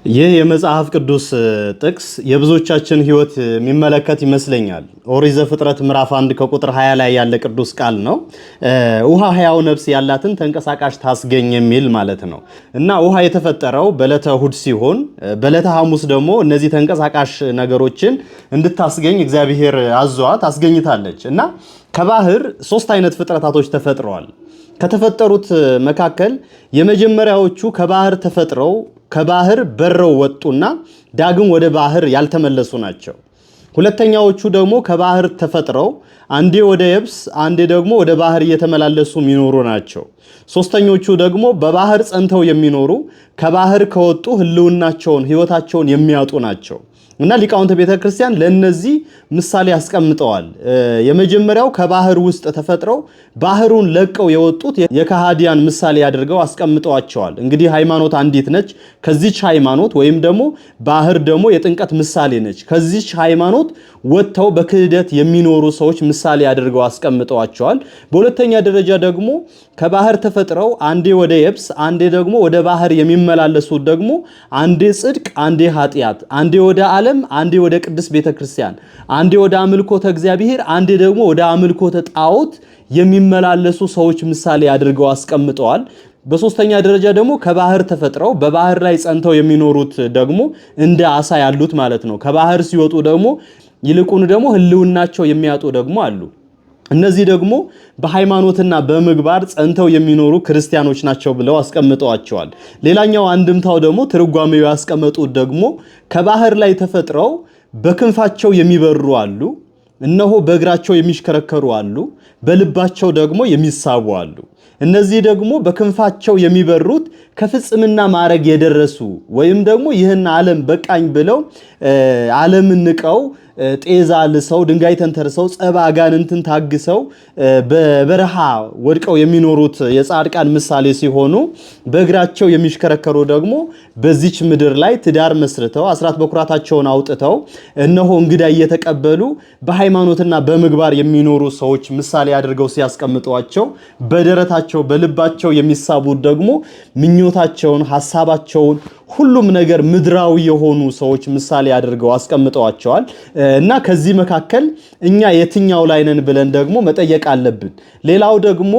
ይህ የመጽሐፍ ቅዱስ ጥቅስ የብዙዎቻችን ህይወት የሚመለከት ይመስለኛል። ኦሪት ዘፍጥረት ምዕራፍ 1 ከቁጥር 20 ላይ ያለ ቅዱስ ቃል ነው። ውሃ ሕያው ነፍስ ያላትን ተንቀሳቃሽ ታስገኝ የሚል ማለት ነው። እና ውሃ የተፈጠረው በዕለተ እሑድ ሲሆን በዕለተ ሐሙስ ደግሞ እነዚህ ተንቀሳቃሽ ነገሮችን እንድታስገኝ እግዚአብሔር አዟት አስገኝታለች። እና ከባህር ሶስት አይነት ፍጥረታቶች ተፈጥረዋል። ከተፈጠሩት መካከል የመጀመሪያዎቹ ከባህር ተፈጥረው ከባህር በረው ወጡና ዳግም ወደ ባህር ያልተመለሱ ናቸው። ሁለተኛዎቹ ደግሞ ከባህር ተፈጥረው አንዴ ወደ የብስ አንዴ ደግሞ ወደ ባህር እየተመላለሱ የሚኖሩ ናቸው። ሶስተኞቹ ደግሞ በባህር ጸንተው የሚኖሩ ከባህር ከወጡ ህልውናቸውን ህይወታቸውን የሚያጡ ናቸው። እና ሊቃውንተ ቤተክርስቲያን ለነዚህ ምሳሌ ያስቀምጠዋል። የመጀመሪያው ከባህር ውስጥ ተፈጥረው ባህሩን ለቀው የወጡት የከሃዲያን ምሳሌ አድርገው አስቀምጠዋቸዋል። እንግዲህ ሃይማኖት አንዲት ነች። ከዚች ሃይማኖት ወይም ደግሞ ባህር ደግሞ የጥንቀት ምሳሌ ነች። ከዚች ሃይማኖት ወጥተው በክህደት የሚኖሩ ሰዎች ምሳሌ አድርገው አስቀምጠዋቸዋል። በሁለተኛ ደረጃ ደግሞ ከባህር ተፈጥረው አንዴ ወደ የብስ አንዴ ደግሞ ወደ ባህር የሚመላለሱት ደግሞ አንዴ ጽድቅ አንዴ ኃጢአት፣ አንዴ ወደ ዓለም አንዴ ወደ ቅዱስ ቤተክርስቲያን፣ አንዴ ወደ አምልኮተ እግዚአብሔር አንዴ ደግሞ ወደ አምልኮተ ጣዖት የሚመላለሱ ሰዎች ምሳሌ አድርገው አስቀምጠዋል። በሶስተኛ ደረጃ ደግሞ ከባህር ተፈጥረው በባህር ላይ ጸንተው የሚኖሩት ደግሞ እንደ አሳ ያሉት ማለት ነው። ከባህር ሲወጡ ደግሞ ይልቁን ደግሞ ህልውናቸው የሚያጡ ደግሞ አሉ። እነዚህ ደግሞ በሃይማኖትና በምግባር ጸንተው የሚኖሩ ክርስቲያኖች ናቸው ብለው አስቀምጠዋቸዋል። ሌላኛው አንድምታው ደግሞ ትርጓሜው ያስቀመጡት ደግሞ ከባህር ላይ ተፈጥረው በክንፋቸው የሚበሩ አሉ፣ እነሆ በእግራቸው የሚሽከረከሩ አሉ፣ በልባቸው ደግሞ የሚሳቡ አሉ። እነዚህ ደግሞ በክንፋቸው የሚበሩት ከፍጽምና ማዕረግ የደረሱ ወይም ደግሞ ይህን ዓለም በቃኝ ብለው ዓለምን ንቀው ጤዛ ልሰው ድንጋይ ተንተርሰው ጸባ አጋንንትን ታግሰው በበረሃ ወድቀው የሚኖሩት የጻድቃን ምሳሌ ሲሆኑ፣ በእግራቸው የሚሽከረከሩ ደግሞ በዚች ምድር ላይ ትዳር መስርተው አስራት በኩራታቸውን አውጥተው እነሆ እንግዳ እየተቀበሉ በሃይማኖትና በምግባር የሚኖሩ ሰዎች ምሳሌ አድርገው ሲያስቀምጧቸው፣ በደረታቸው በልባቸው የሚሳቡት ደግሞ ምኞታቸውን ሐሳባቸውን ሁሉም ነገር ምድራዊ የሆኑ ሰዎች ምሳሌ አድርገው አስቀምጠዋቸዋል። እና ከዚህ መካከል እኛ የትኛው ላይ ነን ብለን ደግሞ መጠየቅ አለብን። ሌላው ደግሞ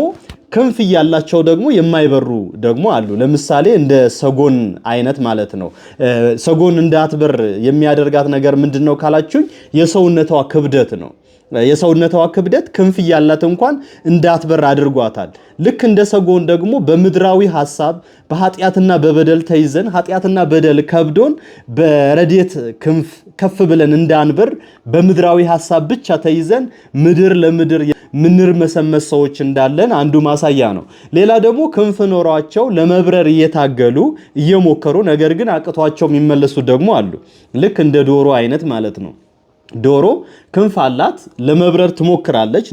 ክንፍ ያላቸው ደግሞ የማይበሩ ደግሞ አሉ። ለምሳሌ እንደ ሰጎን አይነት ማለት ነው። ሰጎን እንዳትበር የሚያደርጋት ነገር ምንድነው ካላችሁኝ የሰውነቷ ክብደት ነው። የሰውነቷ ክብደት ክንፍ ያላት እንኳን እንዳትበር አድርጓታል። ልክ እንደ ሰጎን ደግሞ በምድራዊ ሐሳብ በኃጢአትና በበደል ተይዘን ኃጢአትና በደል ከብዶን በረድኤት ክንፍ ከፍ ብለን እንዳንበር በምድራዊ ሐሳብ ብቻ ተይዘን ምድር ለምድር ምንርመሰመስ ሰዎች እንዳለን አንዱ ማሳያ ነው። ሌላ ደግሞ ክንፍ ኖሯቸው ለመብረር እየታገሉ እየሞከሩ ነገር ግን አቅቷቸው የሚመለሱ ደግሞ አሉ። ልክ እንደ ዶሮ አይነት ማለት ነው። ዶሮ ክንፍ አላት፣ ለመብረር ትሞክራለች፣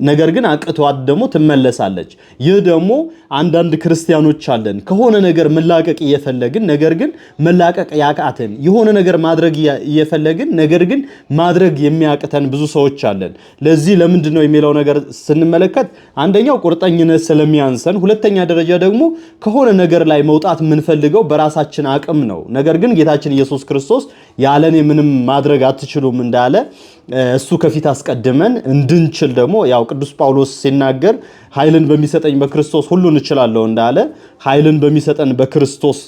ነገር ግን አቅቷት ደግሞ ትመለሳለች። ይህ ደግሞ አንዳንድ ክርስቲያኖች አለን ከሆነ ነገር መላቀቅ እየፈለግን ነገር ግን መላቀቅ ያቃተን፣ የሆነ ነገር ማድረግ እየፈለግን ነገር ግን ማድረግ የሚያቅተን ብዙ ሰዎች አለን። ለዚህ ለምንድነው የሚለው ነገር ስንመለከት አንደኛው ቁርጠኝነት ስለሚያንሰን፣ ሁለተኛ ደረጃ ደግሞ ከሆነ ነገር ላይ መውጣት የምንፈልገው በራሳችን አቅም ነው። ነገር ግን ጌታችን ኢየሱስ ክርስቶስ ያለኔ ምንም ማድረግ አትችሉም እንዳለ እሱ ከፊት አስቀድመን እንድንችል ደግሞ ያው ቅዱስ ጳውሎስ ሲናገር ኃይልን በሚሰጠኝ በክርስቶስ ሁሉን እችላለሁ እንዳለ ኃይልን በሚሰጠን በክርስቶስ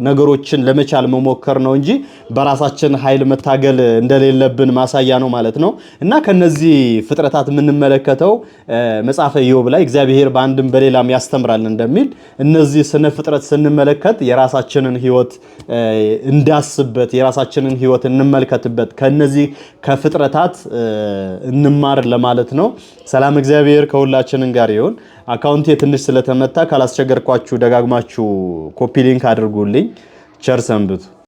ነገሮችን ለመቻል መሞከር ነው እንጂ በራሳችን ኃይል መታገል እንደሌለብን ማሳያ ነው ማለት ነው። እና ከነዚህ ፍጥረታት የምንመለከተው መጽሐፈ ኢዮብ ላይ እግዚአብሔር በአንድም በሌላም ያስተምራል እንደሚል እነዚህ ስነ ፍጥረት ስንመለከት የራሳችንን ሕይወት እንዳስበት የራሳችንን ሕይወት እንመልከትበት ከነዚህ ከፍጥረታት እንማር ለማለት ነው። ሰላም እግዚአብሔር ከሁላችን ጋር ይሁን። አካውንቴ ትንሽ ስለተመታ ካላስቸገርኳችሁ ደጋግማችሁ ኮፒ ሊንክ አድርጉልኝ። ቸር ሰንብቱ።